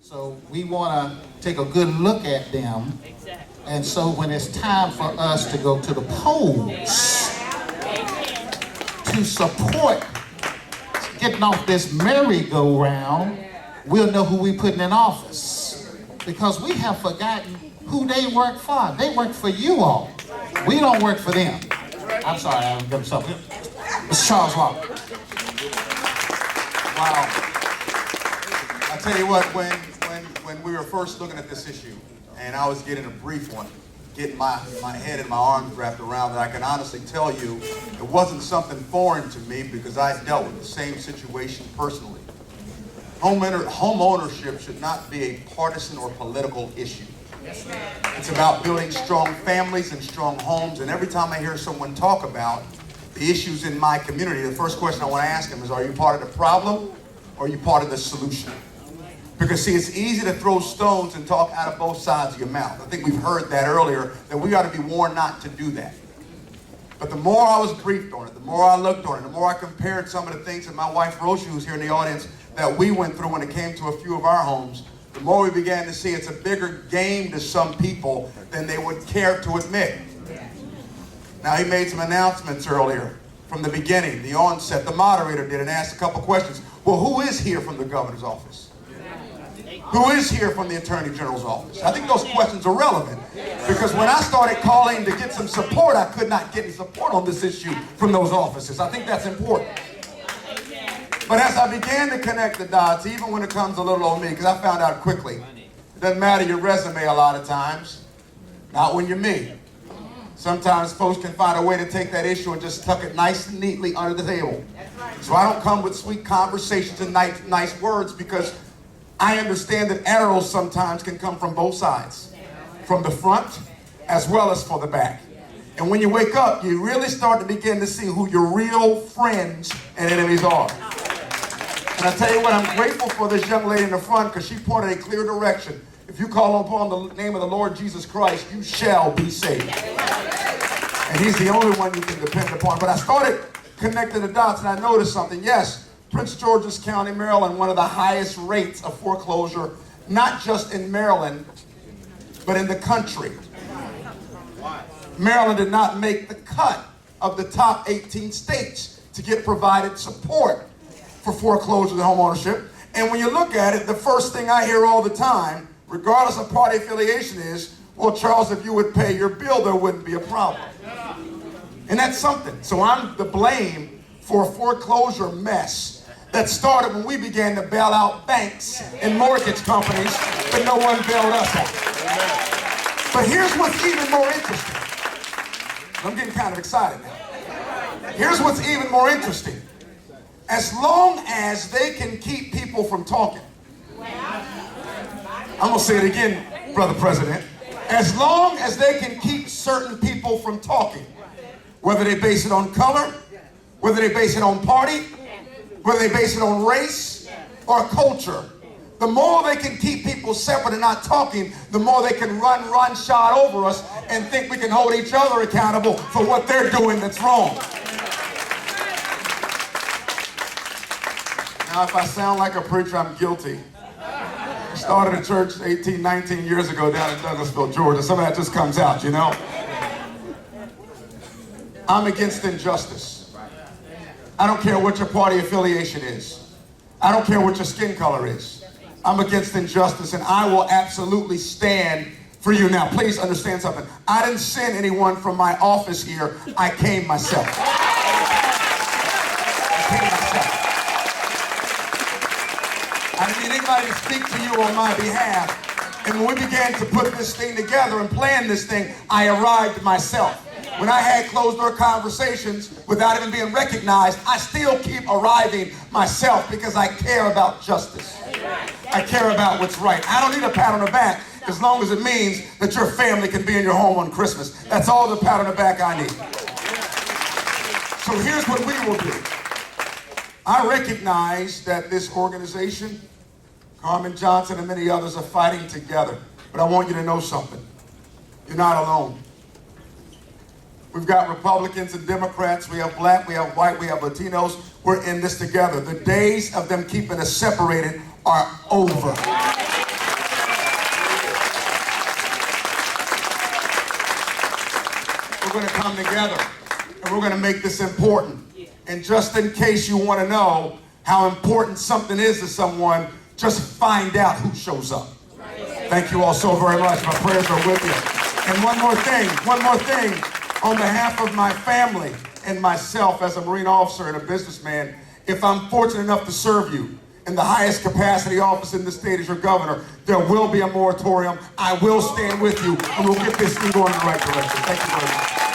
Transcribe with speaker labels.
Speaker 1: So we want to take a good look at them. And so when it's time for us to go to the polls to support getting off this merry-go-round, we'll know who we're putting in office. Because we have forgotten who they work for. They work for you all. We don't work for them. I'm sorry, I'm getting something. Mr. Charles Walker.
Speaker 2: Wow. I tell you what, when we were first looking at this issue, and I was getting a brief one, getting my head and my arms wrapped around it, I can honestly tell you it wasn't something foreign to me because I dealt with the same situation personally. Home ownership should not be a partisan or political issue. It's about building strong families and strong homes, and every time I hear someone talk about the issues in my community, the first question I want to ask them is, are you part of the problem or are you part of the solution? Because see, it's easy to throw stones and talk out of both sides of your mouth. I think we've heard that earlier, that we ought to be warned not to do that. But the more I was briefed on it, the more I looked on it, the more I compared some of the things that my wife Roshi, who's here in the audience, that we went through when it came to a few of our homes, the more we began to see it's a bigger game to some people than they would care to admit. Now, he made some announcements earlier from the beginning, the onset. The moderator did and asked a couple questions. Well, who is here from the governor's office? Who is here from the Attorney General's office? I think those questions are relevant because when I started calling to get some support, I could not get any support on this issue from those offices. I think that's important. But as I began to connect the dots, even when it comes a little on me, because I found out quickly, it doesn't matter your resume a lot of times, not when you're me. Sometimes folks can find a way to take that issue and just tuck it nice and neatly under the table. So I don't come with sweet conversations and nice words because I understand that arrows sometimes can come from both sides, from the front as well as for the back. And when you wake up, you really start to begin to see who your real friends and enemies are. And I tell you what, I'm grateful for this young lady in the front because she pointed a clear direction. If you call upon the name of the Lord Jesus Christ, you shall be saved. And he's the only one you can depend upon. But I started connecting the dots and I noticed something. Yes, Prince George's County, Maryland, one of the highest rates of foreclosure, not just in Maryland, but in the country. Maryland did not make the cut of the top 18 states to get provided support for foreclosure and home ownership. And when you look at it, the first thing I hear all the time, regardless of party affiliation, is, well, Charles, if you would pay your bill, there wouldn't be a problem. And that's something. So I'm the blame for a foreclosure mess that started when we began to bail out banks and mortgage companies, but no one bailed us out. But here's what's even more interesting. I'm getting kind of excited now. Here's what's even more interesting. As long as they can keep people from talking, I'm going to say it again, Brother President. As long as they can keep certain people from talking, whether they base it on color, whether they base it on party, whether they base it on race or culture, the more they can keep people separate and not talking, the more they can run shot over us and think we can hold each other accountable for what they're doing that's wrong. Now, if I sound like a preacher, I'm guilty. I started a church 18, 19 years ago down in Douglasville, Georgia. Some of that just comes out, you know. I'm against injustice. I don't care what your party affiliation is. I don't care what your skin color is. I'm against injustice, and I will absolutely stand for you. Now, please understand something. I didn't send anyone from my office here. I came myself. I didn't need anybody to speak to you on my behalf. And when we began to put this thing together and plan this thing, I arrived myself. When I had closed-door conversations without even being recognized, I still keep arriving myself because I care about justice. I care about what's right. I don't need a pat on the back as long as it means that your family can be in your home on Christmas. That's all the pat on the back I need. So here's what we will do. I recognize that this organization, Carmen Johnson and many others, are fighting together. But I want you to know something. You're not alone. We've got Republicans and Democrats. We have black, we have white, we have Latinos. We're in this together. The days of them keeping us separated are over. going to come together and we're going to make this important. And just in case you want to know how important something is to someone, just find out who shows up. Thank you all so very much. My prayers are with you. And one more thing, on behalf of my family and myself as a Marine officer and a businessman, if I'm fortunate enough to serve you in the highest capacity office in the state as your governor, there will be a moratorium. I will stand with you, and we'll get this thing going in the right direction. Thank you very much.